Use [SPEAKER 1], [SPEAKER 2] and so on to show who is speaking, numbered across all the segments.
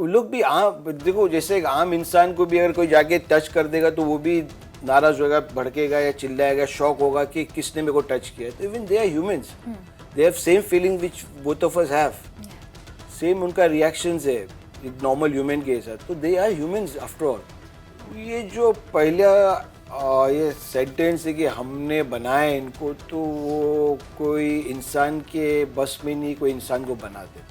[SPEAKER 1] वो लोग भी देखो जैसे एक आम इंसान को भी अगर कोई जाके टच कर देगा तो वो भी नाराज होगा, भड़केगा या चिल्लाएगा, शॉक होगा कि किसने मेरे को टच किया। तो even they are humans, they have same feeling which both of us have, same उनका रिएक्शंस है एक नॉर्मल ह्यूमन के साथ। तो they are humans after all. ये जो पहला ये सेंटेंस है कि हमने बनाया इनको, तो वो कोई इंसान के बस में नहीं कोई इंसान को बनाते।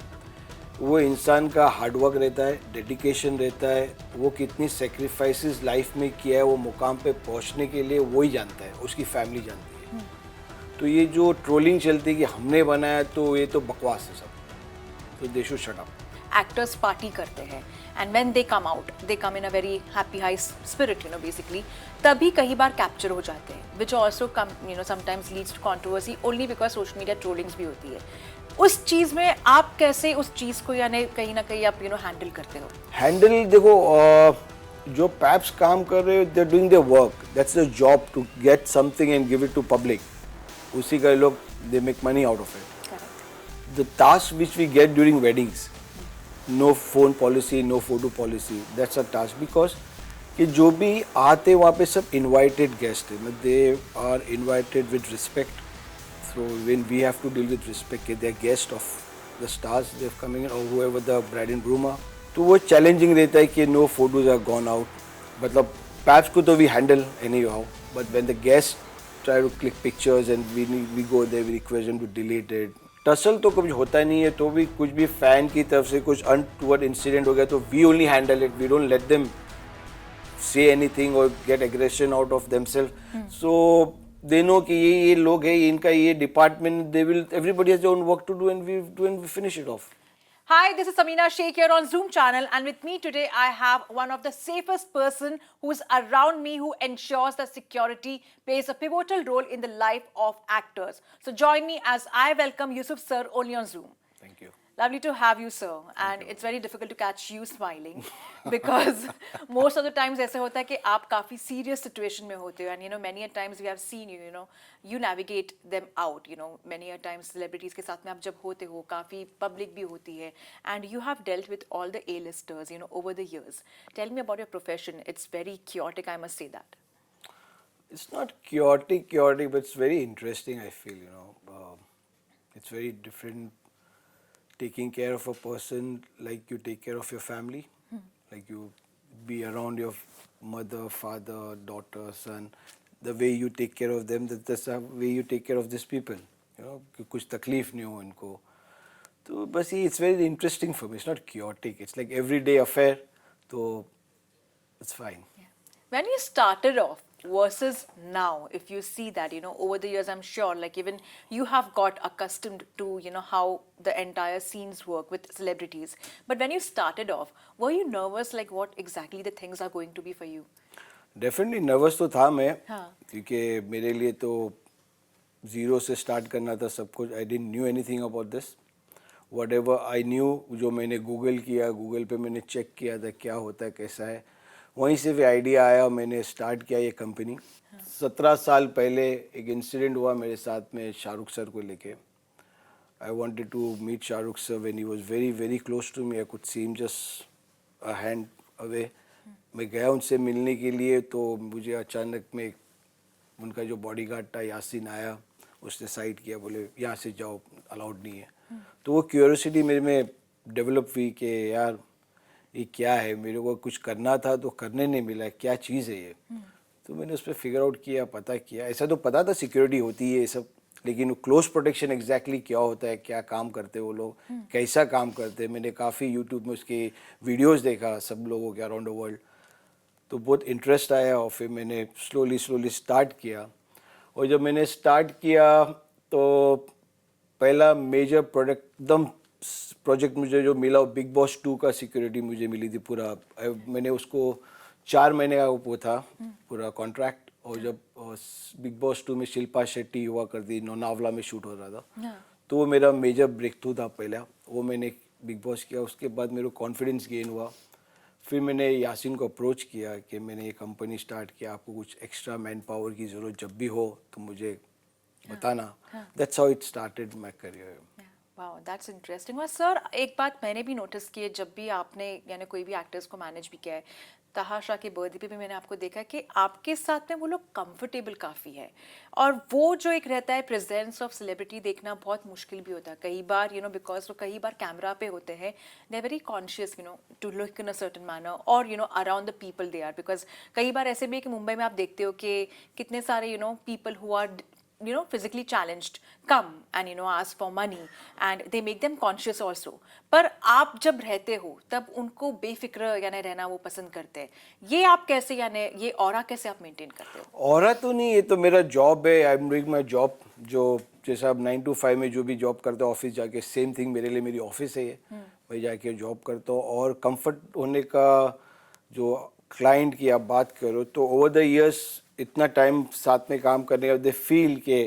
[SPEAKER 1] वो इंसान का हार्डवर्क रहता है, डेडिकेशन रहता है, वो कितनी सेक्रीफाइसेस लाइफ में किया है वो मुकाम पे पहुंचने के लिए, वो ही जानता है, उसकी फैमिली जानती है। तो ये जो ट्रोलिंग चलती है कि हमने बनाया, तो ये तो बकवास है सब। तो they should shut up.
[SPEAKER 2] Actors party करते हैं and when they come out they come in a very happy high spirit, you know, basically तभी कई बार कैप्चर हो जाते हैं, which also come, you know, sometimes leads to controversy only because social media trollings भी होती है। उस चीज में आप कैसे उस चीज को यानी कहीं ना कहीं आप, यू नो, हैंडल करते हो?
[SPEAKER 1] हैंडल देखो, जो पैप्स काम कर रहे हो, they are doing their work, that's their job to get something and give it to public. उसी का लोग they make money out of it. The task which we get during weddings, no phone policy, no photo policy, that's a task. Because कि जो भी आते वहाँ पे सब इनवाइटेड गेस्ट है, they are invited with respect. So when we have to deal with respect, कि they're guest of the stars, they're coming in, or whoever the bride and groom are, तो वो challenging रहता है कि no photos are gone out. मतलब perhaps को तो we handle anyhow, but when the guests try to click pictures and we go there, we request them to delete it. Tussle तो कभी होता नहीं है, तो भी कुछ भी फैन की तरफ से कुछ untoward incident हो गया तो we only handle it. We don't let them say anything or get aggression out of themselves. So they know कि ये लोग है, इनका ये department, they will, everybody has their own work to do and we finish it off.
[SPEAKER 2] Hi, this is Samina Sheikh here on Zoom channel, and with me today I have one of the safest person who's around me, who ensures that security plays a pivotal role in the life of actors. So join me as I welcome Yusuf sir only on Zoom.
[SPEAKER 1] Thank you.
[SPEAKER 2] Lovely to have you, sir. And it's very difficult to catch you smiling because most of the times ऐसे होता है कि आप काफी serious situation में होते हो, and you know many a times we have seen you, you know, you navigate them out, you know, many a times celebrities के साथ में आप जब होते हो काफी public भी होती है, and you have dealt with all the A-listers, you know, over the years. Tell me about your profession. It's very chaotic, I must say that.
[SPEAKER 1] It's not chaotic, but it's very interesting, I feel, you know. It's very different taking care of a person like you take care of your family, like you be around your mother, father, daughter, son. The way you take care of them, that's the way you take care of these people, you know, कि कुछ तकलीफ नहीं हो इनको। तो बस ये, it's very interesting for me. It's not chaotic, it's like everyday affair, तो it's fine.
[SPEAKER 2] When you started off versus now, if you see that, you know, over the years, I'm sure, like even you have got accustomed to, you know, how the entire scenes work with celebrities. But when you started off, were you nervous, like what exactly the things are going to be for you?
[SPEAKER 1] Definitely nervous तो था मैं,
[SPEAKER 2] हाँ.
[SPEAKER 1] क्योंकि मेरे लिए तो zero से start करना था सब कुछ। I didn't knew anything about this. Whatever I knew, जो मैंने गूगल किया, गूगल पे मैंने चेक किया था क्या होता है कैसा है, वहीं से भी आइडिया आया और मैंने स्टार्ट किया ये कंपनी। 17 साल पहले एक इंसिडेंट हुआ मेरे साथ में शाहरुख सर को लेके। I wanted to meet Shahrukh sir when he was very very close to me. I could see him just a hand away. मैं गया उनसे मिलने के लिए, तो मुझे अचानक में उनका जो बॉडीगार्ड था यासीन आया, उसने साइड किया, बोले यहाँ से जाओ, अलाउड नहीं है। तो वो क्यूरियोसिटी मेरे में डेवलप हुई कि यार ये क्या है, मेरे को कुछ करना था तो करने नहीं मिला, क्या चीज़ है ये। तो मैंने उस पर फिगर आउट किया, पता किया। ऐसा तो पता था सिक्योरिटी होती है ये सब, लेकिन क्लोज प्रोटेक्शन एग्जैक्टली क्या होता है, क्या काम करते हैं वो लोग, कैसा काम करते हैं। मैंने काफ़ी यूट्यूब में उसके वीडियोज़ देखा सब लोगों के अराउंड द वर्ल्ड, तो बहुत इंटरेस्ट आया और फिर मैंने स्लोली स्टार्ट किया। और जब मैंने स्टार्ट किया तो पहला मेजर प्रोजेक्ट मुझे जो मिला, बिग बॉस 2 का सिक्योरिटी मुझे मिली थी पूरा। मैंने उसको 4 महीने का वो था पूरा कॉन्ट्रैक्ट। और जब बिग बॉस 2 में शिल्पा शेट्टी हुआ करती, लोनावला में शूट हो रहा था, तो वो मेरा मेजर ब्रेक थ्रू था पहला। वो मैंने बिग बॉस किया, उसके बाद मेरे को कॉन्फिडेंस गेन हुआ। फिर मैंने यासीन को अप्रोच किया कि मैंने ये कंपनी स्टार्ट किया, आपको कुछ एक्स्ट्रा मैन पावर की ज़रूरत जब भी हो तो मुझे बताना। That's how it started my career.
[SPEAKER 2] Wow that's interesting. और सर एक बात मैंने भी नोटिस की है, जब भी आपने यानी कोई भी एक्टर्स को मैनेज भी किया है, तहाशा के बर्थडे पे भी मैंने आपको देखा कि आपके साथ में वो लोग कंफर्टेबल काफ़ी है, और वो जो एक रहता है प्रेजेंस ऑफ सेलिब्रिटी देखना बहुत मुश्किल भी होता है कई बार, बिकॉज वो कई बार कैमरा पे होते हैं, they are very conscious to look in a certain manner, और around the people they are, because कई बार ऐसे भी है कि मुंबई में आप देखते हो कि कितने सारे people who are physically challenged come and ask for money, and they make them conscious also, पर आप जब रहते हो तब उनको बेफिक्र यानी रहना वो पसंद करते हैं। ये आप कैसे यानी ये ऑरा कैसे आप मेंटेन करते हो?
[SPEAKER 1] और तो नहीं, ये तो मेरा जॉब है, I am doing my job. जो जैसे आप 9 to 5 में जो भी जॉब करते हो ऑफिस जाके, सेम थिंग मेरे लिए मेरी ऑफिस है ये। मैं जाके जॉब करता हूँ, और कंफर्ट होने का जो क्लाइंट की आप बात करो तो ओवर द इयर्स इतना टाइम साथ में काम करने का दे फील के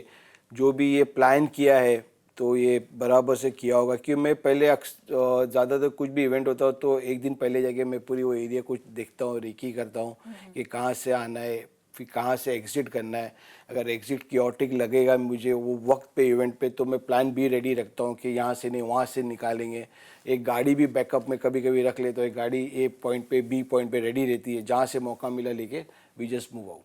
[SPEAKER 1] जो भी ये प्लान किया है तो ये बराबर से किया होगा। क्योंकि मैं पहले ज़्यादातर कुछ भी इवेंट होता हो तो एक दिन पहले जाके मैं पूरी वो एरिया कुछ देखता हूँ, रेकी करता हूँ कि कहाँ से आना है, फिर कहाँ से एग्ज़िट करना है। अगर एग्ज़िट क्योटिक लगेगा मुझे वो वक्त पे इवेंट पे, तो मैं प्लान भी रेडी रखता हूँ कि यहाँ से नहीं वहाँ से निकालेंगे। एक गाड़ी भी बैकअप में कभी कभी रख लेता हूँ, एक गाड़ी ए पॉइंट पे बी पॉइंट पे रेडी रहती है, जहाँ से मौका मिला लेके we just move out.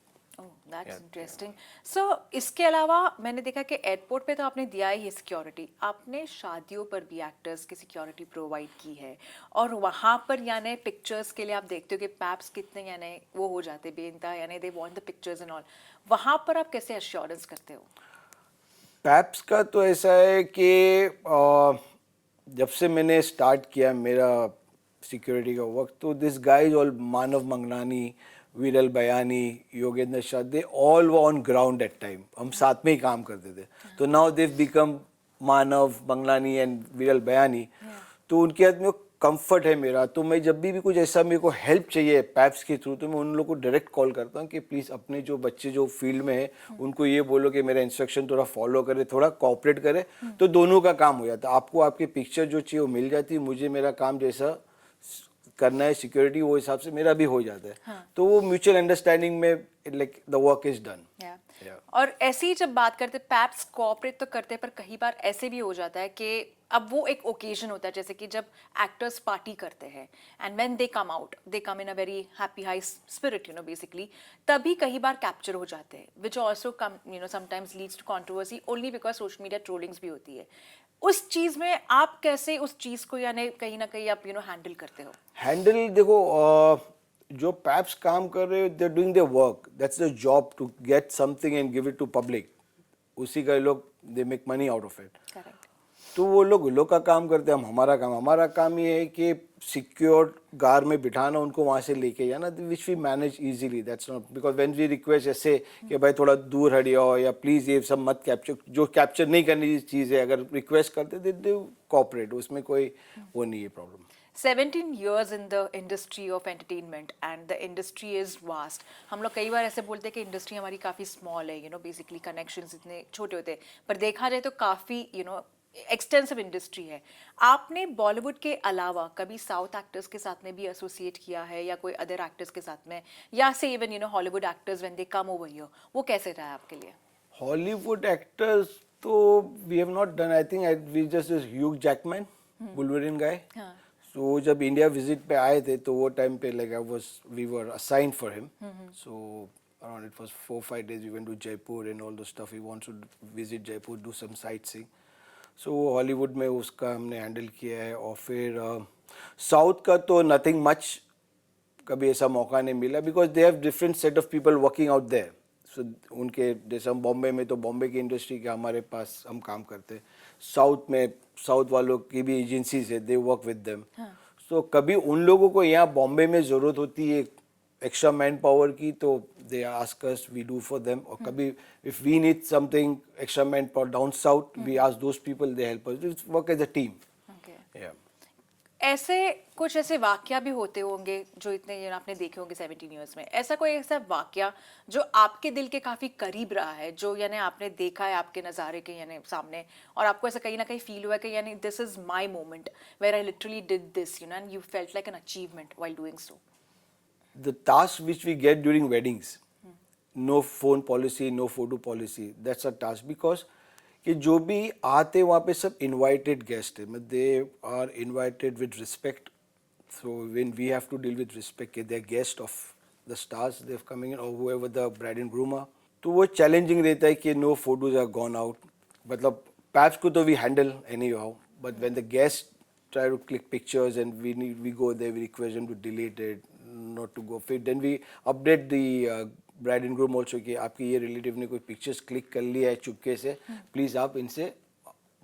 [SPEAKER 2] That's interesting. So इसके अलावा मैंने देखा कि एयरपोर्ट पे तो आपने दिया ही सिक्योरिटी, आपने शादियों पर भी एक्टर्स की सिक्योरिटी प्रोवाइड की है, और वहाँ पर यानी पिक्चर्स के लिए आप देखते हो कि पैप्स कितने यानी वो हो जाते बेइंतहा, यानी they want the pictures and all, वहाँ पर आप कैसे एश्योरेंस करते हो?
[SPEAKER 1] पैप्स का तो ऐसा है कि जब से मैंने स्टार्ट किया मेरा सिक्योरिटी का वक्त, तो this guys all Manav Mangnani, Viral Bayani, Yogendra Shah, they all were on ground at time. हम साथ में ही काम करते थे। तो now they become Manav Manglani and Viral Bayani. तो उनके हाथ में कंफर्ट है मेरा। तो मैं जब भी कुछ ऐसा मेरे को हेल्प चाहिए पैप्स के थ्रू, तो मैं उन लोगों को डायरेक्ट कॉल करता हूँ कि प्लीज़ अपने जो बच्चे जो फील्ड में है उनको ये बोलो कि मेरा इंस्ट्रक्शन थोड़ा फॉलो करे, थोड़ा कोऑपरेट करे, तो दोनों का काम हो जाता है। आपको आपकी पिक्चर जो चाहिए वो मिल जाती है, मुझे मेरा काम जैसा करना है सिक्योरिटी वो हिसाब से मेरा भी हो जाता है। तो वो म्यूचुअल अंडरस्टैंडिंग में like the work is done.
[SPEAKER 2] और ऐसे ही जब बात करते पैप्स कोऑपरेट तो करते हैं, पर कई बार ऐसे भी हो जाता है कि अब वो एक ओकेजन होता है, जैसे कि जब एक्टर्स पार्टी करते हैं and when they come out, they come in a very happy high spirit basically, तभी कई बार कैप्चर हो जाते हैं, which also come sometimes leads to controversy only because social media trollings भी होती है। उस चीज में आप कैसे उस चीज को यानी कहीं ना कहीं आप हैंडल करते हो?
[SPEAKER 1] हैंडल देखो, जो पैप्स काम कर रहे हो they doing their work, that's the job to get something and give it to public. उसी का लोग they make money out of it.
[SPEAKER 2] Correct.
[SPEAKER 1] तो वो लोग का काम करते हैं, हम हमारा काम ये है कि सिक्योर कार में बिठाना, उनको वहाँ से लेके जाना, which we manage easily. That's not because when we request ऐसे कि भाई थोड़ा दूर हट जाओ या प्लीज़ ये सब मत कैप्चर, जो कैप्चर नहीं करनी चीज़ है, अगर रिक्वेस्ट करते दे कोऑपरेट, उसमें कोई वो नहीं है problem.
[SPEAKER 2] 17 years in the industry of entertainment and the industry is vast. हम लोग कई बार ऐसे बोलते हैं कि इंडस्ट्री हमारी काफ़ी स्मॉल है, बेसिकली कनेक्शंस इतने छोटे होते हैं, पर देखा जाए तो काफ़ी एक्सटेंसिव इंडस्ट्री है। आपने बॉलीवुड के अलावा कभी साउथ एक्टर्स के साथ में भी एसोसिएट किया है, या कोई अदर एक्टर्स के साथ में, या से even Hollywood actors when they come over here, वो कैसे रहा आपके लिए?
[SPEAKER 1] हॉलीवुड एक्टर्स तो we have not done, I think we just Hugh Jackman, Wolverine guy. तो जब इंडिया विजिट पे आए थे तो वो टाइम पे like we were assigned for him. So around it was 4-5 days we went to Jaipur and all the stuff, we wants to visit Jaipur, do some sightseeing. So Hollywood में उसका हमने handle किया है। और फिर साउथ का तो नथिंग मच, कभी ऐसा मौका नहीं मिला because they have different set of people working out there. So उनके जैसे हम बॉम्बे में, तो बॉम्बे की इंडस्ट्री के हमारे पास हम काम करते हैं। साउथ में साउथ वालों की भी एजेंसीज है, दे वर्क विद देम। सो कभी उन लोगों को यहाँ बॉम्बे में ज़रूरत होती है एक्स्ट्रा मैन पावर की, तो they ask us, we do for them. और कभी if we need something extra man power down south, we ask those people, they help us, it's work as a team.
[SPEAKER 2] ऐसे कुछ ऐसे वाक्या भी होते होंगे जो इतने आपने देखे होंगे 17 इयर्स में, ऐसा कोई ऐसा वाक्या जो आपके दिल के काफी करीब रहा है, जो आपने देखा है आपके नज़ारे के सामने, और आपको ऐसा कहीं ना कहीं फील हुआ है कि this is my moment where I literally did this, and you felt like an achievement while doing so?
[SPEAKER 1] The task which we get during weddings, no phone policy, no photo policy, that's a task because कि जो भी आते वहाँ पे सब invited guest है, मतलब they are invited with respect. So when we have to deal with respect कि they're guest of the stars they're coming in or whoever the bride and groom are, तो वो challenging रहता है कि no photos are gone out. मतलब perhaps को तो we handle anyhow, but when the guests try to click pictures and we go there, we request them to delete it, not to go fit. Then we update the bride and groom also कि आपके ये relative ने कोई pictures click कर लिया है चुपके से, please आप इनसे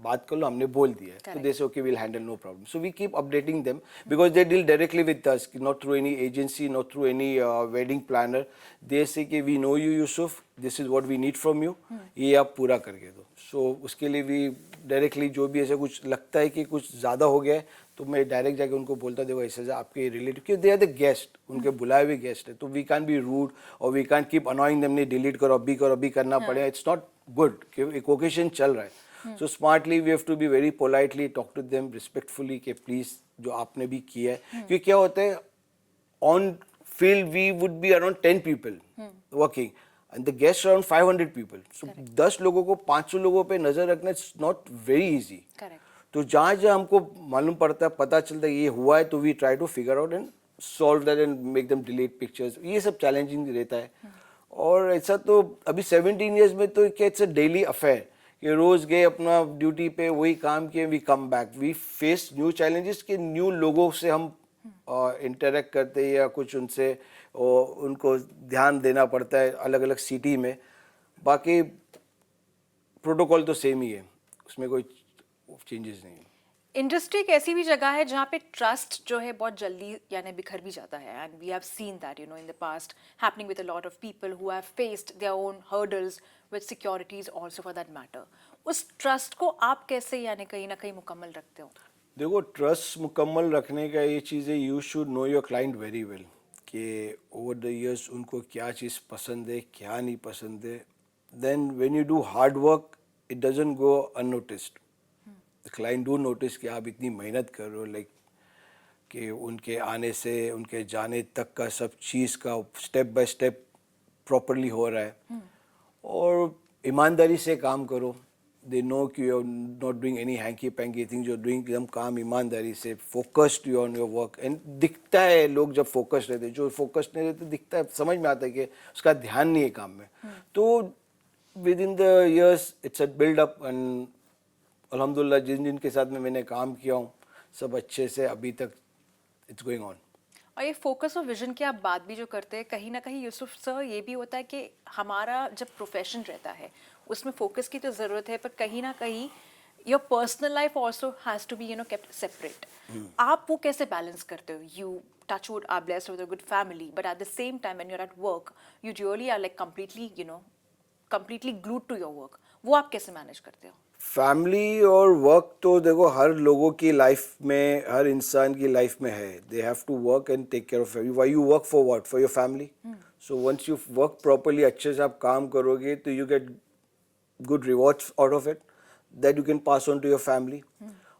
[SPEAKER 1] बात कर लो, हमने बोल दिया है, तो they say okay will handle, no problem. So we keep updating them because they deal directly with us, not through any agency, not through any wedding planner. They say कि we know you Yusuf, this is what we need from you, ये आप पूरा करके दो. सो उसके लिए भी directly जो भी ऐसा कुछ लगता है कि कुछ ज़्यादा हो गया है, तो मैं डायरेक्ट जाके उनको बोलता देखो ऐसे आपके रिलेटिव, क्योंकि दे आर द गेस्ट, उनके बुलाए हुए गेस्ट है, तो वी कैन बी रूड और we can keep annoying them, नहीं डिलीट करो अभी करना पड़ेगा. इट्स नॉट गुड कि एक ओकेजन चल रहा है. So smartly we have to be very politely talk to them respectfully कि please जो आपने भी किया है, क्योंकि क्या होता है on field we would be around 10 people working and the guests around 500 people. So 10 लोगों को 500 लोगों पे नजर रखना it's not very easy.
[SPEAKER 2] Correct.
[SPEAKER 1] तो जहाँ जहाँ हमको मालूम पड़ता है, पता चलता है ये हुआ है, तो we try to figure out and solve that and make them delete pictures. ये सब challenging रहता है. और ऐसा तो अभी 17 years में तो क्या it's a daily affair कि रोज गए अपना ड्यूटी पे, वही काम किए, we come back, we face new challenges कि न्यू लोगों से हम इंटरेक्ट करते हैं या कुछ उनसे उनको ध्यान देना पड़ता है अलग अलग सिटी में. बाकी प्रोटोकॉल तो सेम ही है, उसमें कोई चेंजेस नहीं है.
[SPEAKER 2] इंडस्ट्री एक ऐसी भी जगह है जहाँ पे ट्रस्ट जो है बहुत जल्दी यानी बिखर भी जाता है, and we have seen that you know in the past happening with a lot of people who have faced their own hurdles with securities also for that matter. उस ट्रस्ट को आप कैसे यानी कहीं ना कहीं मुकम्मल रखते हो?
[SPEAKER 1] देखो, ट्रस्ट मुकम्मल रखने का ये चीज़ है, you should know your client very well कि ओवर द ईयर्स उनको क्या चीज़ पसंद है, क्या नहीं पसंद है. Then when you do hard work it doesn't go unnoticed. Client do notice कि आप इतनी मेहनत कर रहे हो, लाइक कि उनके आने से उनके जाने तक का सब चीज़ का स्टेप बाय स्टेप प्रॉपरली हो रहा है. और ईमानदारी से काम करो. दे नो कि you are not doing any hanky panky thing, you are doing एकदम काम ईमानदारी से, focused you on your work. And दिखता है लोग जब फोकस्ड रहते, जो फोकस्ड नहीं रहते दिखता है, समझ में आता है कि उसका ध्यान नहीं है काम में. तो with in the years it's a build up and अल्हम्दुलिल्लाह जिन जिन के साथ में मैंने काम किया हूँ सब अच्छे से अभी तक इट्स गोइंग ऑन.
[SPEAKER 2] और ये फोकस और विजन की आप बात भी जो करते हैं, कहीं ना कहीं यूसुफ सर ये भी होता है कि हमारा जब प्रोफेशन रहता है उसमें फोकस की तो ज़रूरत है, पर कहीं ना कहीं your personal life also has to be you know kept separate. आप वो कैसे बैलेंस करते हो? You touch wood are blessed with a good family, but at the same time when you are at work you really are like completely you know completely glued to your work. वो आप कैसे manage करते हो?
[SPEAKER 1] Family और work तो देखो हर लोगों की लाइफ में, हर इंसान की लाइफ में है. They have to work and take care of you. Why you work for what? For your family. So once you work properly, अच्छे से आप काम करोगे तो you get good rewards out of it that you can pass on to your family.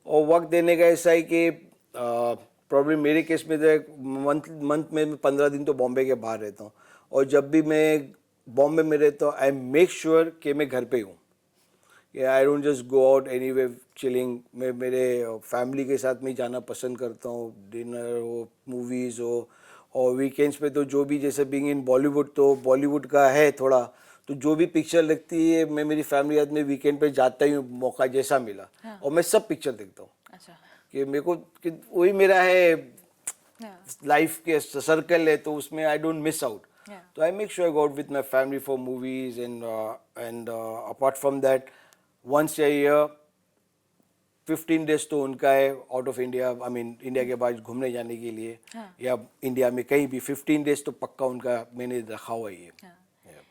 [SPEAKER 1] और वक्त देने का ऐसा है कि प्रॉब्लम मेरे केस में तो मंथ में 15 दिन तो बॉम्बे के बाहर रहता हूँ. और जब भी मैं बॉम्बे में रहता हूँ आई मेक श्योर कि मैं घर पे हूँ. I don't just go out any way chilling. मैं मेरे फैमिली के साथ में जाना पसंद करता हूँ, डिनर हो, मूवीज़ हो. और वीकेंड्स पे तो जो भी, जैसे बीइंग इन बॉलीवुड, तो बॉलीवुड का है थोड़ा, तो जो भी पिक्चर लगती है मैं मेरी फैमिली साथ में वीकेंड पे जाता ही हूँ, मौका जैसा मिला. और मैं सब पिक्चर देखता हूँ.
[SPEAKER 2] अच्छा.
[SPEAKER 1] कि मेरे को कि वही मेरा है लाइफ के सर्कल है, तो उसमें आई डोंट मिस आउट. तो I make sure I go out with my family for movies and apart from that once a year 15 days तो उनका है out of India. I mean India के बाहर घूमने जाने के लिए, या इंडिया में कहीं भी 15 days तो पक्का उनका मैंने रखा हुआ ही है.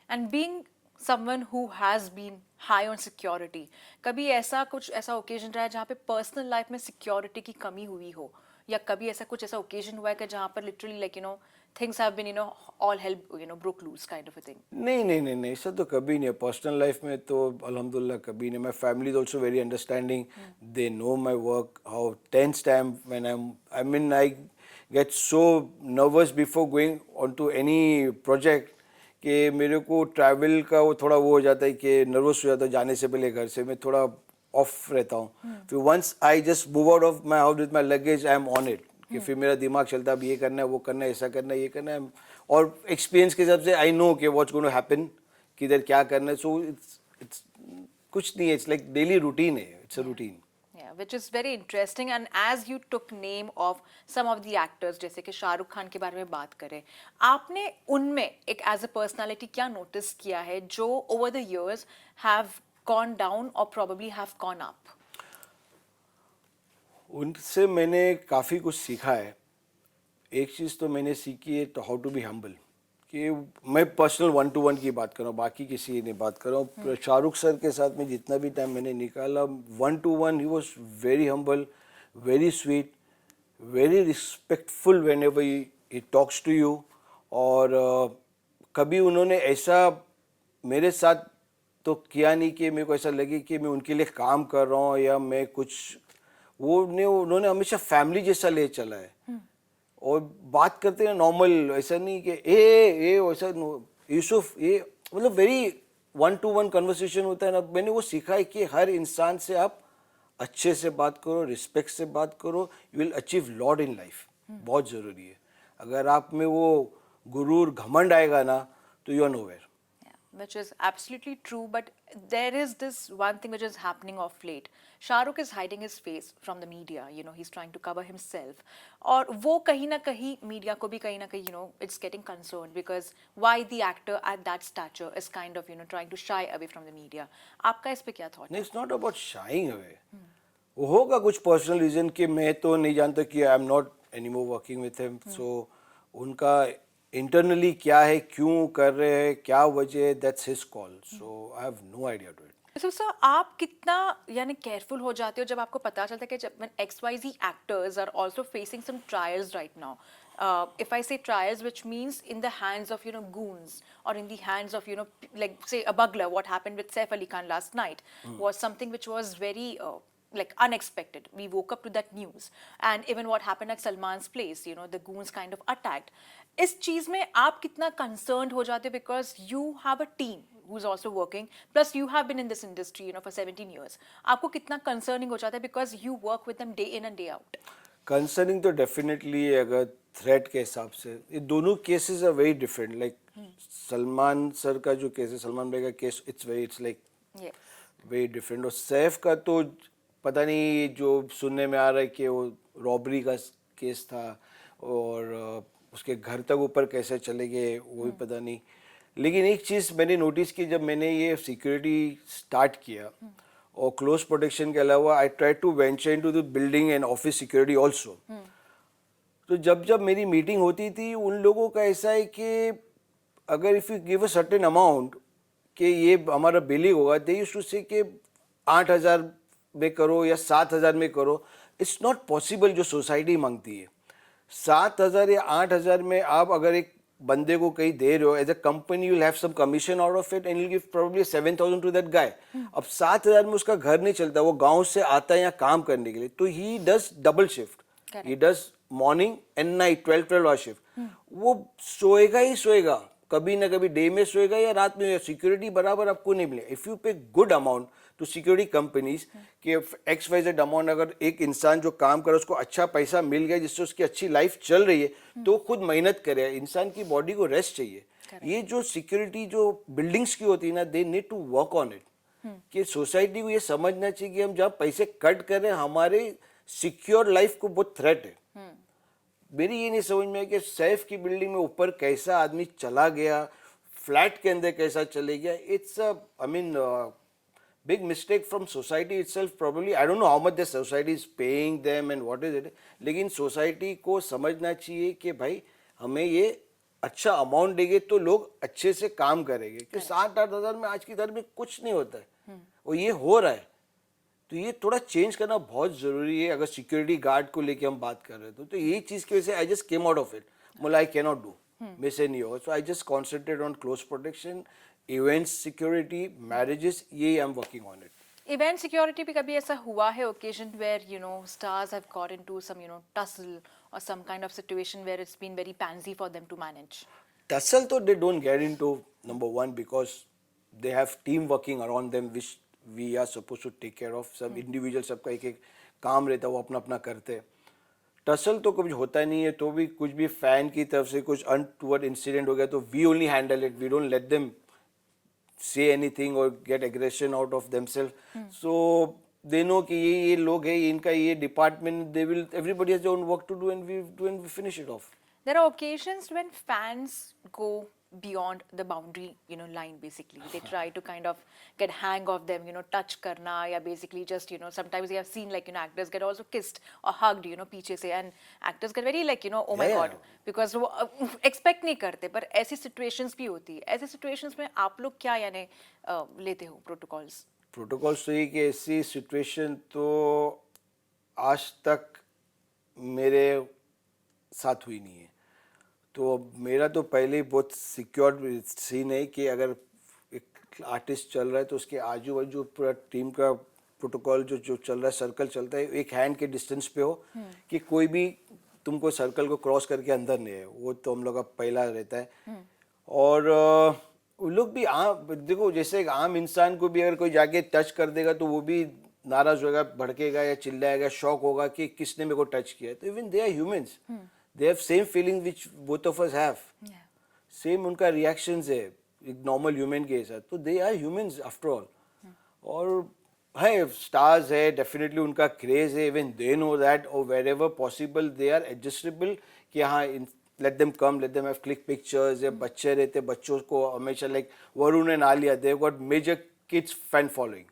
[SPEAKER 2] And being someone who has been high on security, कभी ऐसा कुछ ऐसा ओकेजन रहा है जहाँ पे पर्सनल लाइफ में सिक्योरिटी की कमी हुई हो, या कभी ऐसा कुछ ऐसा ओकेजन हुआ है कि जहाँ पर literally like you know things have been you know all hell you know broke loose kind of a thing?
[SPEAKER 1] नहीं, ऐसा तो कभी नहीं है. पर्सनल लाइफ में तो अल्हम्दुलिल्लाह कभी नहीं. My family is also very understanding. They know my work, how tensed I am when I mean I get so nervous before going on to any project कि मेरे को ट्रैवल का वो थोड़ा वो हो जाता है कि नर्वस हो जाता है जाने से पहले घर से, मैं थोड़ा ऑफ रहता हूँ। फिर once I just move out of my house with my luggage, I am on it, कि फिर मेरा दिमाग चलता है अब ये करना है, वो करना है, ऐसा करना है, ये करना है, और एक्सपीरियंस के हिसाब से आई नो कि व्हाट्स गोइंग टू हैपन, किधर क्या करना है। सो इट्स कुछ नहीं है, इट्स लाइक डेली रूटीन है, it's a routine.
[SPEAKER 2] Yeah, which is very interesting. And as you took name of some of the actors, जैसे कि शाहरुख खान के बारे में बात करें, आपने उनमें एक एज अ पर्सनालिटी क्या नोटिस किया है जो over the years have gone down or probably have gone up?
[SPEAKER 1] उनसे मैंने काफ़ी कुछ सीखा है। एक चीज़ तो मैंने सीखी है, तो हाउ टू बी हम्बल, कि मैं पर्सनल 1-to-1 की बात कर रहा हूँ, बाकी किसी की नहीं बात कर रहा हूँ। शाहरुख सर के साथ में जितना भी टाइम मैंने निकाला, 1-to-1 he was very humble, very sweet, very respectful whenever he talks to you. और कभी उन्होंने ऐसा मेरे साथ तो किया नहीं कि मेरे को ऐसा लगे कि मैं उनके लिए काम कर रहा हूँ या मैं कुछ, उन्होंने हमेशा फैमिली जैसा ले चला है। और बात करते हैं नॉर्मल, ऐसा नहीं कि ए वैसा यूसुफ, ये मतलब वेरी 1-to-1 कन्वर्सेशन होता है ना। मैंने वो सीखा है कि हर इंसान से आप अच्छे से बात करो, रिस्पेक्ट से बात करो, you will achieve lot in life. बहुत ज़रूरी है। अगर आप में वो गुरूर घमंड आएगा ना, तो you are nowhere.
[SPEAKER 2] Which is absolutely true, but there is this one thing which is happening of late. Shahrukh is hiding his face from the media, you know, he's trying to cover himself. और वो कहीं ना कहीं media को भी कहीं ना कहीं, you know, it's getting concerned because why the actor at that stature is kind of, you know, trying to shy away from the media. आपका इस पे क्या thought
[SPEAKER 1] नहीं,
[SPEAKER 2] है?
[SPEAKER 1] It's not about sharing away. वो होगा कुछ पर्सनल रीजन कि मैं तो नहीं जानता कि I am not any more working with him. So उनका इंटरनली क्या है, क्यों कर रहे हैं, क्या वजह है, that's his call. So I have no idea to it.
[SPEAKER 2] So, sir, आप कितना यानी केयरफुल हो जाते हो जब आपको पता चलता है कि जब when XYZ actors are also facing some trials right now. If I say trials, which means in the hands of, you know, goons or in the hands of, you know, like say a bugler. What happened with Saif Ali Khan last night was something which was very like unexpected. We woke up to that news, and even what happened at Salman's place, you know, the goons kind of attacked. इस चीज में आप कितना concerned हो जाते हो because you have a team who's also working, plus you have been in this industry, you know, for 17 years. आपको कितना concerning हो जाता है because you work with them day in and day out.
[SPEAKER 1] Concerning तो definitely, अगर threat के हिसाब से, ये दोनों cases are very different. Like Salman sir का जो केस है, सलमान भाई का case, it's like
[SPEAKER 2] Yes.
[SPEAKER 1] Very different. और सैफ का तो पता नहीं, जो सुनने में आ रहा है कि वो रॉबरी का केस था और उसके घर तक ऊपर कैसे चले गए वो भी पता नहीं। लेकिन एक चीज़ मैंने नोटिस की, जब मैंने ये सिक्योरिटी स्टार्ट किया और क्लोज प्रोटेक्शन के अलावा I try to venture into the building and office security also. तो जब जब मेरी मीटिंग होती थी, उन लोगों का ऐसा है कि अगर if you give a certain amount कि ये हमारा बिलिंग होगा, दे यूज्ड टू से कि 8,000 में करो या 7,000 में करो। इट्स नॉट पॉसिबल जो सोसाइटी मांगती है। 7,000 या 8,000 में आप अगर एक बंदे को कहीं दे रहे हो, as a company you will have some commission out of it and you give probably 7,000 to that guy. अब 7,000 में उसका घर नहीं चलता, वो गांव से आता है यहाँ काम करने के लिए, तो he does double shift, he does morning and night 12 hour shift. वो सोएगा ही सोएगा, कभी ना कभी डे में सोएगा या रात में। सिक्योरिटी बराबर आपको नहीं मिले। If you pay good amount to security companies कि XYZ अमाउंट, अगर एक इंसान जो काम करे उसको अच्छा पैसा मिल गया जिससे उसकी अच्छी लाइफ चल रही है, तो खुद मेहनत करे। इंसान की बॉडी को रेस्ट चाहिए। ये जो सिक्योरिटी जो बिल्डिंग्स की होती है ना, they need to work on it. कि सोसाइटी को ये समझना चाहिए कि हम जहाँ पैसे कट कर रहे हैं, हमारे सिक्योर लाइफ को बहुत थ्रेट है। मेरी ये नहीं समझ में है कि सैफ की बिल्डिंग में ऊपर कैसा आदमी चला गया, फ्लैट के अंदर कैसा चले गया। It's I mean big mistake from society itself. Probably I don't know how much the society is paying them and what is it, लेकिन सोसाइटी को समझना चाहिए कि भाई हमें ये अच्छा अमाउंट देंगे तो लोग अच्छे से काम करेंगे। कि 7-8 हज़ार में आज की दर में कुछ नहीं होता है, और ये हो रहा है। तो ये थोड़ा चेंज करना बहुत ज़रूरी है। अगर सिक्योरिटी गार्ड को लेके हम बात कर रहे हैं तो ये चीज़ की वजह से I just came out of it. मतलब आई कैन नॉट डू, मेरे से नहीं होगा। So I just concentrate on close protection, events security, marriages, ये I am working on it.
[SPEAKER 2] Event security पे कभी ऐसा हुआ है occasion where, you know, stars have got into some, you know, tussle or some kind of situation where it's been very pansy for them to manage?
[SPEAKER 1] Tussle तो they don't get into number one because they have team working around them which we are supposed to take care of. सब individual सबका एक एक काम रहता है, वो अपना अपना करते हैं. टसल तो कभी होता नहीं है, तो भी कुछ भी फैन की तरफ से कुछ अनटूवर्ड इंसिडेंट हो गया तो we only handle it, we don't let them say anything or get aggression out of themselves. So they know कि ये लोग हैं, इनका ये department, they will, everybody has their own work to do and we finish it off.
[SPEAKER 2] There are occasions when fans go beyond the boundary, line basically. They try to kind of get hang of them, touch karna, या basically just, sometimes we have seen like, actors get also kissed or hugged, पीछे से, and actors get very like, oh my God, because वो expect नहीं करते, पर ऐसी situations भी होती है. ऐसी situations में आप लोग क्या यानी लेते हो protocols?
[SPEAKER 1] Protocols तो ये कि ऐसी situation तो आज तक मेरे साथ हुई नहीं है. तो मेरा तो पहले ही बहुत सिक्योर सीन है कि अगर एक आर्टिस्ट चल रहा है तो उसके आजू बाजू पूरा टीम का प्रोटोकॉल जो चल रहा है, सर्कल चलता है, एक हैंड के डिस्टेंस पे हो कि कोई भी तुमको सर्कल को क्रॉस करके अंदर नहीं है, वो तो हम लोग का पहला रहता है. और वो लोग भी देखो जैसे एक आम इंसान को भी अगर कोई जाके टच कर देगा तो वो भी नाराज होगा, भड़केगा या चिल्लाएगा, शॉक होगा कि किसने मेरे को टच किया. तो even they are humans, they have same feelings which both of us have. Same उनका reactions है एक normal human के साथ. तो they are humans after all. और है stars है, definitely उनका craze है, even they know that, or wherever possible they are adjustable कि हाँ let them come, let them have click pictures. या बच्चे रहते, बच्चों को हमेशा like Varun and Alia, they've got major kids fan following.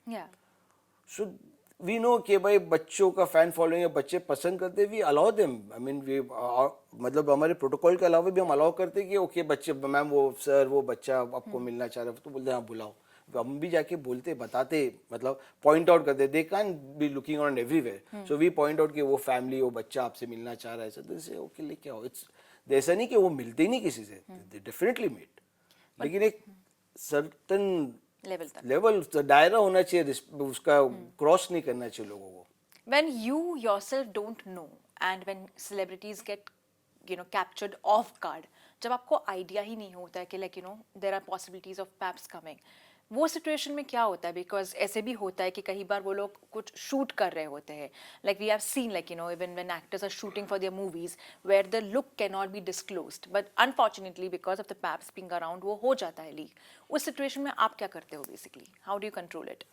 [SPEAKER 1] So we know कि भाई बच्चों का फैन फॉलोइंग है, बच्चे पसंद करते, we allow them. I mean we मतलब हमारे प्रोटोकॉल के अलावा भी हम अलाउ करते कि ओके बच्चे, मैम वो सर वो बच्चा आपको मिलना चाह रहा है, तो बोलते हाँ बुलाओ. हम भी जाके बोलते, बताते, मतलब पॉइंट आउट करते. They can be looking around everywhere, so we point out कि वो फैमिली, वो बच्चा आपसे मिलना चाह रहा है, सो से ओके लेके आओ. इट्स ऐसा नहीं कि वो मिलते ही नहीं किसी से, दे डेफिनेटली मीट, लेकिन एक सर्टन लेवल दायरा होना चाहिए, उसका क्रॉस नहीं करना चाहिए लोगों को.
[SPEAKER 2] When you yourself don't know and when celebrities get captured off guard, जब आपको आइडिया ही नहीं होता है कि like there are possibilities of perhaps coming, वो सिचुएशन में क्या होता है? बिकॉज ऐसे भी होता है कि कई बार वो लोग कुछ शूट कर रहे होते हैं, like we have seen like even when actors are shooting for their movies where the look can not be disclosed, but unfortunately because of the paps being around वो हो जाता है लीक. उस सिचुएशन में आप क्या करते हो basically? How do you control it?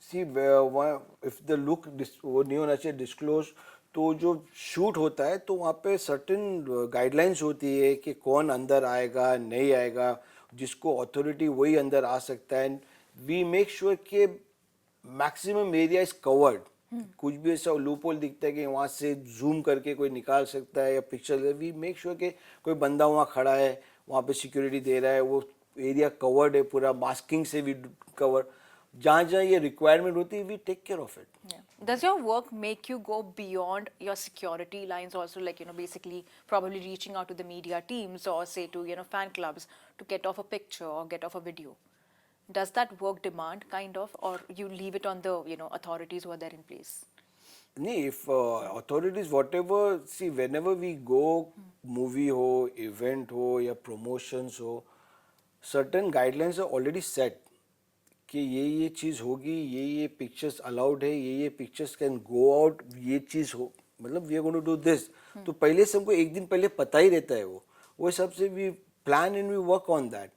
[SPEAKER 1] See if the look वो नहीं होना चाहिए डिस्क्लोज, तो जो शूट होता है तो वहाँ पे सर्टेन गाइडलाइंस होती है कि कौन अंदर आएगा नहीं आएगा, जिसको अथॉरिटी वही अंदर आ सकता है. वी मेक श्योर कि मैक्सिमम एरिया इज कवर्ड. कुछ भी ऐसा लूपहोल दिखता है कि वहाँ से जूम करके कोई निकाल सकता है या पिक्चर, वी मेक श्योर कि कोई बंदा वहाँ खड़ा है, वहाँ पे सिक्योरिटी दे रहा है, वो एरिया कवर्ड है पूरा, मास्किंग से भी कवर. जहाँ जहाँ ये रिक्वायरमेंट होती है we take care of it.
[SPEAKER 2] Does your work make you go beyond your security lines also, like basically probably reaching out to the media teams or say to fan clubs to get off a picture or get off a video? Does that work demand kind of, or you leave it on the authorities who are there in place?
[SPEAKER 1] No, if authorities whatever, see whenever we go, movie ho, event ho या promotions हो, certain guidelines are already set कि ये चीज़ होगी, ये pictures allowed है, ये pictures can go out, ये चीज़ हो, मतलब we are going to do this. तो पहले से हमको एक दिन पहले पता ही रहता है वो हिसाब से we plan and we work on that.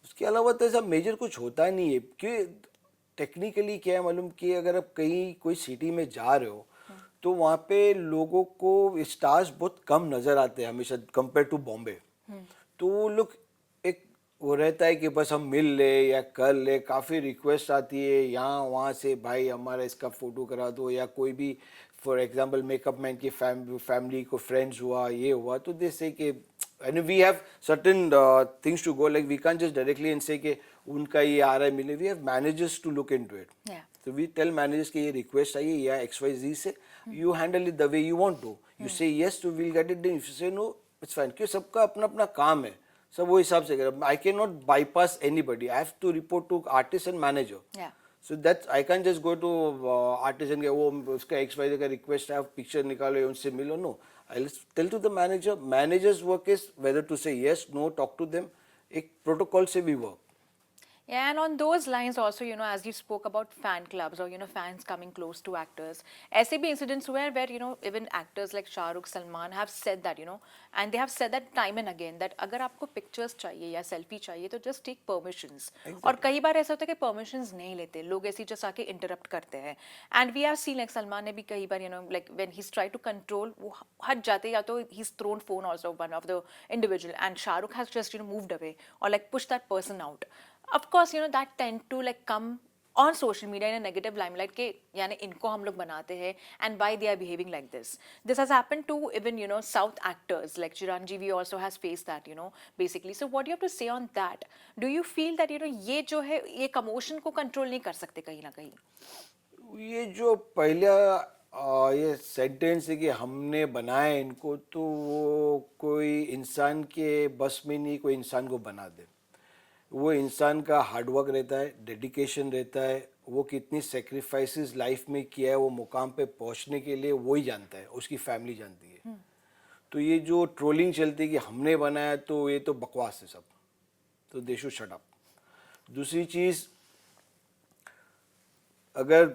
[SPEAKER 1] उसके अलावा तो ऐसा मेजर कुछ होता नहीं है कि टेक्निकली क्या है मालूम कि अगर आप कहीं कोई सिटी में जा रहे हो तो वहाँ पे लोगों को स्टार्स बहुत कम नज़र आते हैं हमेशा कंपेयर टू बॉम्बे. तो वो लोग एक वो रहता है कि बस हम मिल ले या कर ले, काफ़ी रिक्वेस्ट आती है यहाँ वहाँ से, भाई हमारा इसका फ़ोटो करा दो, या कोई भी फॉर एग्जांपल मेकअप मैन की फैमिली को फ्रेंड्स हुआ, ये हुआ, तो दे से कि and we have certain things to go, like we can just directly and say कि उनका ये आ रहा है मिले, we have managers to look into it. तो वी टेल मैनेजर्स कि ये रिक्वेस्ट आई है या XYZ से, you handle it the way you want to, you say yes to will get it done, if you say no it's fine, क्योंकि सबका अपना अपना काम है, सब वो हिसाब से करें. I can not bypass anybody, I have to report to artist and manager. So that's I can just go to artist and वो उसका XYZ का रिक्वेस्ट है, पिक्चर निकालो उनसे मिलो. No, I will tell to the manager. Managers work is whether to say yes no, talk to them, एक protocol से भी work.
[SPEAKER 2] Yeah, and on those lines also, as you spoke about fan clubs or, fans coming close to actors, ऐसे भी incidents where, even actors like Shah Rukh, Salman have said that, and they have said that time and again that अगर आपको pictures चाहिए या selfie चाहिए तो just take permissions. और कई बार ऐसा होता है कि permissions नहीं लेते, लोग ऐसे just आके interrupt करते हैं. And we have seen like Salman ने भी कई बार, like when he's tried to control, वो हट जाते या तो he's thrown phone also one of the individual, and Shah Rukh has just, moved away or like pushed that person out. Of course, that tend to like come on social media in a negative limelight के यानी इनको हम लोग बनाते हैं and why they are behaving like this. This has happened to even, South actors like Chiranjeevi also has faced that, basically. So what do you have to say on that? Do you feel that, ये जो है ये commotion को control नहीं कर सकते कहीं ना कहीं?
[SPEAKER 1] ये जो पहला ये सेंटेंस है कि हमने बनाया इनको, तो वो कोई इंसान के बस में नहीं कोई इंसान को बना दे. वो इंसान का हार्डवर्क रहता है, डेडिकेशन रहता है, वो कितनी सेक्रीफाइसेस लाइफ में किया है वो मुकाम पे पहुंचने के लिए, वो ही जानता है, उसकी फैमिली जानती है. तो ये जो ट्रोलिंग चलती है कि हमने बनाया, तो ये तो बकवास है सब. तो दे शुड शट अप. दूसरी चीज़, अगर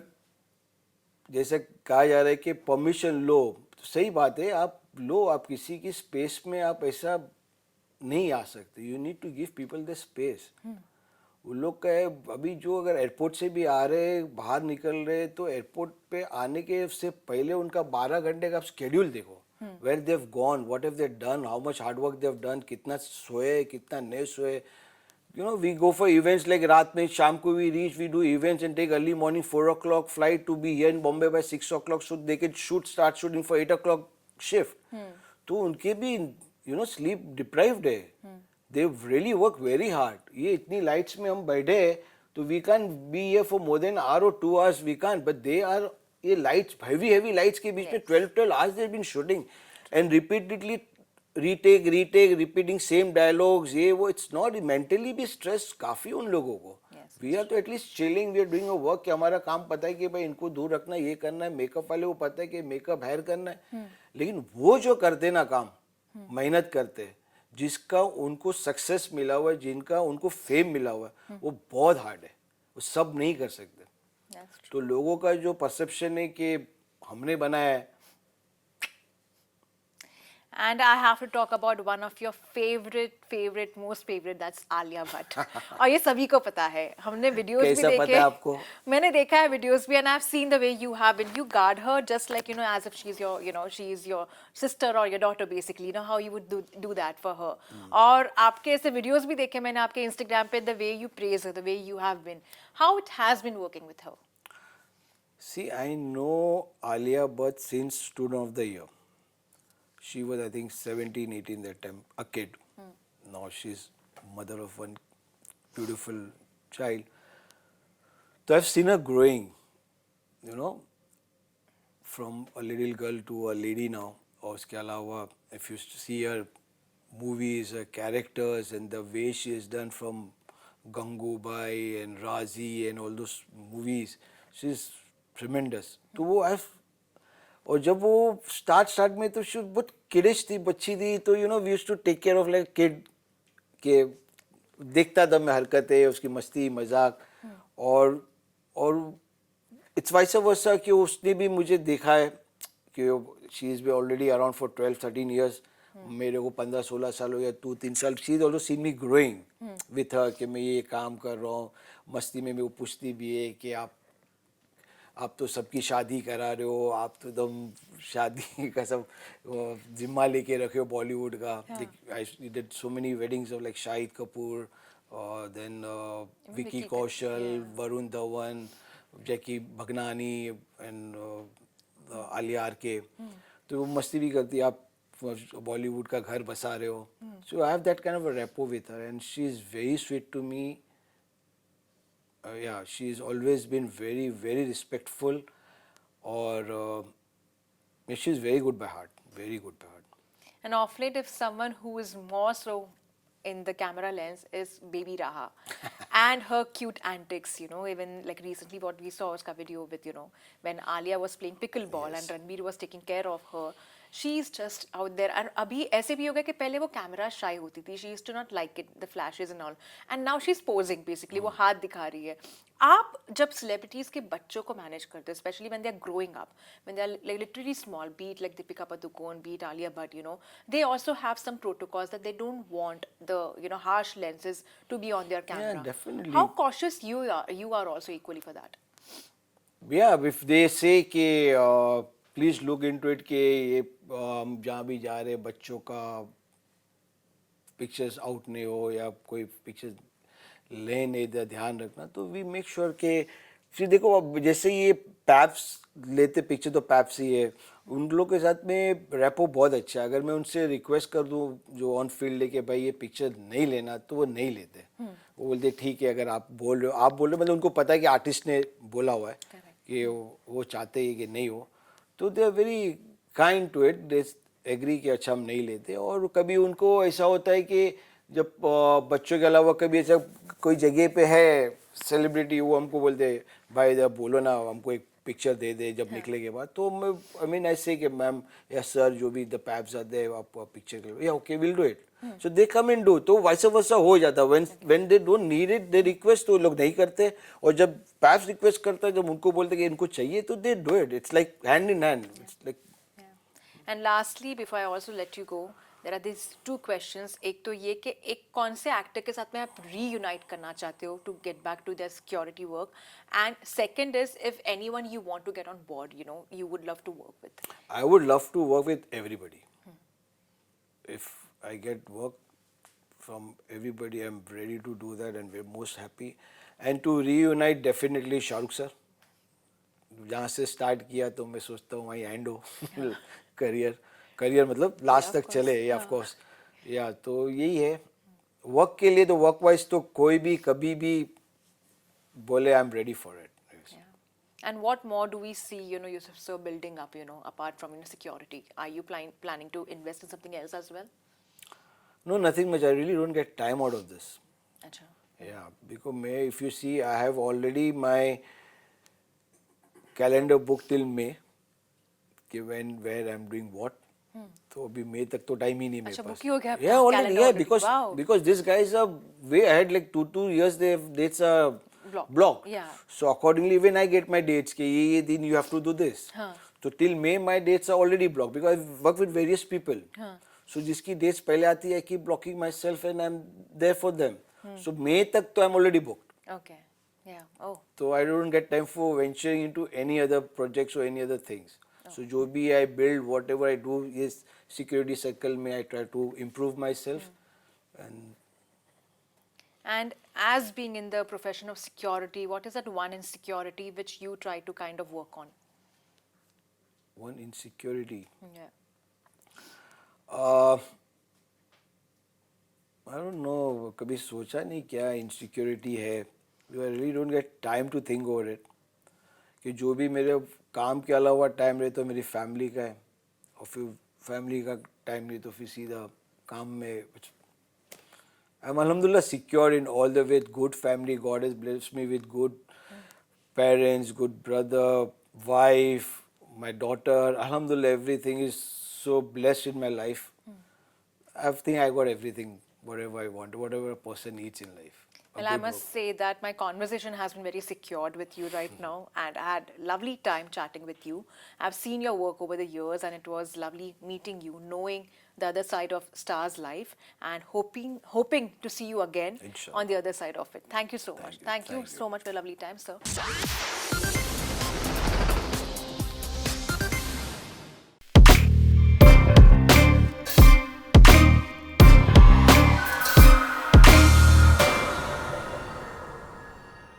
[SPEAKER 1] जैसे कहा जा रहा है कि परमिशन लो, तो सही बात है, आप लो, आप किसी की स्पेस में आप ऐसा नहीं आ सकते. You need to give people the space. वो लोग का है, अभी जो अगर एयरपोर्ट से भी आ रहे, बाहर निकल रहे, तो एयरपोर्ट पे आने के से पहले उनका 12 घंटे का आप शेड्यूल देखो. Where they have gone, what have they done, how much hard work they have done, कितना सोए, कितना नहीं सोए. We go for events like रात में, शाम को we do events and take early morning 4 o'clock flight to be here in Bombay by 6 o'clock so they can start shooting for 8 o'clock shift. तो उनके भी, sleep deprived है. They really work very hard. ये इतनी lights में हम बैठे हैं, तो we can't be here for more than an hour or 2 hours, we can't. But they are, ये lights, heavy lights के बीच में 12 hours they've been shooting and repeatedly retake repeating same dialogues, ये वो. It's not, mentally भी stress काफी उन लोगों को. We are तो at least chilling, we are doing a work कि हमारा काम पता है कि भाई इनको दूर रखना, ये करना है. मेकअप वाले को पता है कि मेकअप हायर करना है. लेकिन वो जो करते ना काम, मेहनत करते, जिसका उनको सक्सेस मिला हुआ है, जिनका उनको फेम मिला हुआ है, वो बहुत हार्ड है. वो सब नहीं कर सकते. तो लोगों का जो परसेप्शन है कि हमने बनाया है.
[SPEAKER 2] And I have to talk about one of your most favorite, that's Alia Bhatt. और ये सभी को पता है, हमने वीडियोस भी देखे.
[SPEAKER 1] पता है आपको?
[SPEAKER 2] मैंने देखा है वीडियोस भी, and I've seen the way you have been. You guard her just like, as if she's your, she is your sister or your daughter basically. How you would do that for her. और आपके ऐसे videos भी देखे मैंने आपके Instagram पे, the way you praise her, the way you have been. How it has been working with her?
[SPEAKER 1] See, I know Alia Bhatt since Student of the Year. She was, I think, 17, 18 that time, a kid. Now she's mother of one beautiful child. So I've seen her growing, from a little girl to a lady now. और उसके अलावा, if you see her movies, her characters, and the way she has done from Gangubai and Razi and all those movies, she's tremendous. तो वो और जब वो start में तो शुरू बहुत किडिश थी, बच्ची थी, तो we used to take care of like kid के. देखता था मैं हरकतें, उसकी मस्ती मजाक, और इट्स वाइस वर्सा कि उसने भी मुझे देखा है कि she is be already around for 12-13 years. मेरे को 15-16 साल हो या 2-3 साल. She is also seen me growing with her कि मैं ये काम कर रहा हूँ. मस्ती में वो पूछती भी है कि आप तो सबकी शादी करा रहे हो, आप तो एकदम शादी का सब जिम्मा लेके रखे हो बॉलीवुड का. I did so many weddings of like Shahid Kapoor, then Vicky Kaushal, Varun Dhawan, Jackie Bhagnani and Alia R K. तो वो मस्ती भी करती, आप बॉलीवुड का घर बसा रहे हो. So I have that kind of a rapport with her and she is very sweet to me. Yeah, she's always been very, very respectful, or she's very good by heart, very good by heart.
[SPEAKER 2] And off late, if someone who is more so in the camera lens is Baby Raha and her cute antics, even like recently what we saw was a video with, when Alia was playing pickleball and Ranbir was taking care of her. She is just out there. And अभी ऐसे भी हो गया कि पहले वो camera shy होती थी, she used to not like it, the flashes and all, and now she is posing basically, वो हाथ दिखा रही है. आप जब सेलिब्रिटीज के बच्चों को मैनेज करते हो, specially when they are growing up, when they are like literally small, be it like Deepika Padukone, be it Alia Bhatt, you know, they also have some protocols that they don't want the, you know, harsh lenses to be on their camera.
[SPEAKER 1] definitely.
[SPEAKER 2] How cautious you are also equally for that.
[SPEAKER 1] Yeah, if they say कि please look into it कि ये हम जहाँ भी जा रहे बच्चों का पिक्चर्स आउट नहीं हो या कोई पिक्चर्स ले नहीं दे, ध्यान रखना, तो वी मेक श्योर कि फिर देखो अब जैसे ये पैप्स लेते पिक्चर तो पैप्स ही है, उन लोगों के साथ में रैपो बहुत अच्छा है. अगर मैं उनसे रिक्वेस्ट कर दूं जो ऑन फील्ड है कि भाई ये पिक्चर नहीं लेना, तो वो नहीं लेते. वो बोलते ठीक है, अगर आप बोल रहे हो मतलब उनको पता है कि आर्टिस्ट ने बोला हुआ है कि वो चाहते हैं कि नहीं हो, तो they are very kind to it, they agree कि अच्छा हम नहीं लेते. और कभी उनको ऐसा होता है कि जब बच्चों के अलावा कभी ऐसा कोई जगह पे है सेलिब्रिटी, वो हमको बोलते भाई जब बोलो ना हमको एक पिक्चर दे दे जब निकले के बाद, तो मैं आई मीन ऐसे कि मैम या सर जो भी द पैप्स आते हैं आप पिक्चर के लिए, या okay will do it, so they come and do. तो वैसा वैसा हो जाता है. When they don't need it they request, तो लोग नहीं करते. और जब पैप्स रिक्वेस्ट करता है, जब उनको बोलते कि इनको चाहिए, तो they do it. It's like hand in hand. It's like.
[SPEAKER 2] And lastly, before I also let you go, there are these two questions. एक तो ये कि एक कौन से एक्टर के साथ में आप reunite करना चाहते हो to get back to their security work, and second is if anyone you want to get on board, you know, you would love to work with.
[SPEAKER 1] I would love to work with everybody. If I get work from everybody, I'm ready to do that and we're most happy. And to reunite, definitely Shahrukh sir. जहाँ से start किया तो मैं सोचता हूँ वहीं and हो career मतलब लास्ट तक चले. या ऑफ कोर्स, या तो यही है. वर्क के लिए तो वर्क वाइज तो कोई भी कभी भी बोले I am ready for it.
[SPEAKER 2] And what more do we see, you know, Yusuf sir, building up, you know, apart from, you know, security? Are you planning to invest in something else as well?
[SPEAKER 1] No, nothing much. I really don't get time out of this.
[SPEAKER 2] Acha.
[SPEAKER 1] Yeah, because if you see, I have already my calendar book till May कि when where I'm doing what. तो अभी मई तक तो time ही नहीं मेरे
[SPEAKER 2] अच्छा,
[SPEAKER 1] पास.
[SPEAKER 2] book ही हो गया आपका
[SPEAKER 1] Yeah, already.
[SPEAKER 2] calendar
[SPEAKER 1] Yeah,
[SPEAKER 2] already.
[SPEAKER 1] because these guys are way ahead, like 2 years they have dates are block.
[SPEAKER 2] Yeah.
[SPEAKER 1] So accordingly when I get my dates कि ये दिन you have to do this. So till May my dates are already blocked because I work with various people. So जिसकी dates पहले आती है, I keep blocking myself and I'm there for them. So May तक तो I'm already booked.
[SPEAKER 2] Okay. Yeah. Oh.
[SPEAKER 1] So I don't get time for venturing into any other projects or any other things. So जो भी I build, whatever I do is security circle में I try to improve myself.
[SPEAKER 2] And as being in the profession of security, what is that one insecurity which you try to kind of work on?
[SPEAKER 1] One insecurity.
[SPEAKER 2] Yeah.
[SPEAKER 1] I don't know. कभी सोचा नहीं क्या insecurity है. I really don't get time to think over it. कि जो भी मेरे काम के अलावा टाइम रहे तो मेरी फैमिली का है, और फिर फैमिली का टाइम नहीं तो फिर सीधा काम में. I'm alhamdulillah secure in all the way, good family. God has blessed me with good parents, good brother, wife, my daughter. Alhamdulillah, everything is so blessed in my life. I think I got everything, whatever I want, whatever a person needs in life.
[SPEAKER 2] Well, I must say that my conversation has been very secured with you right now, and I had lovely time chatting with you. I've seen your work over the years, and it was lovely meeting you, knowing the other side of Star's life, and hoping to see you again
[SPEAKER 1] Inshallah.
[SPEAKER 2] on the other side of it. Thank you so much. Thank you
[SPEAKER 1] Thank you.
[SPEAKER 2] so much for a lovely time, sir.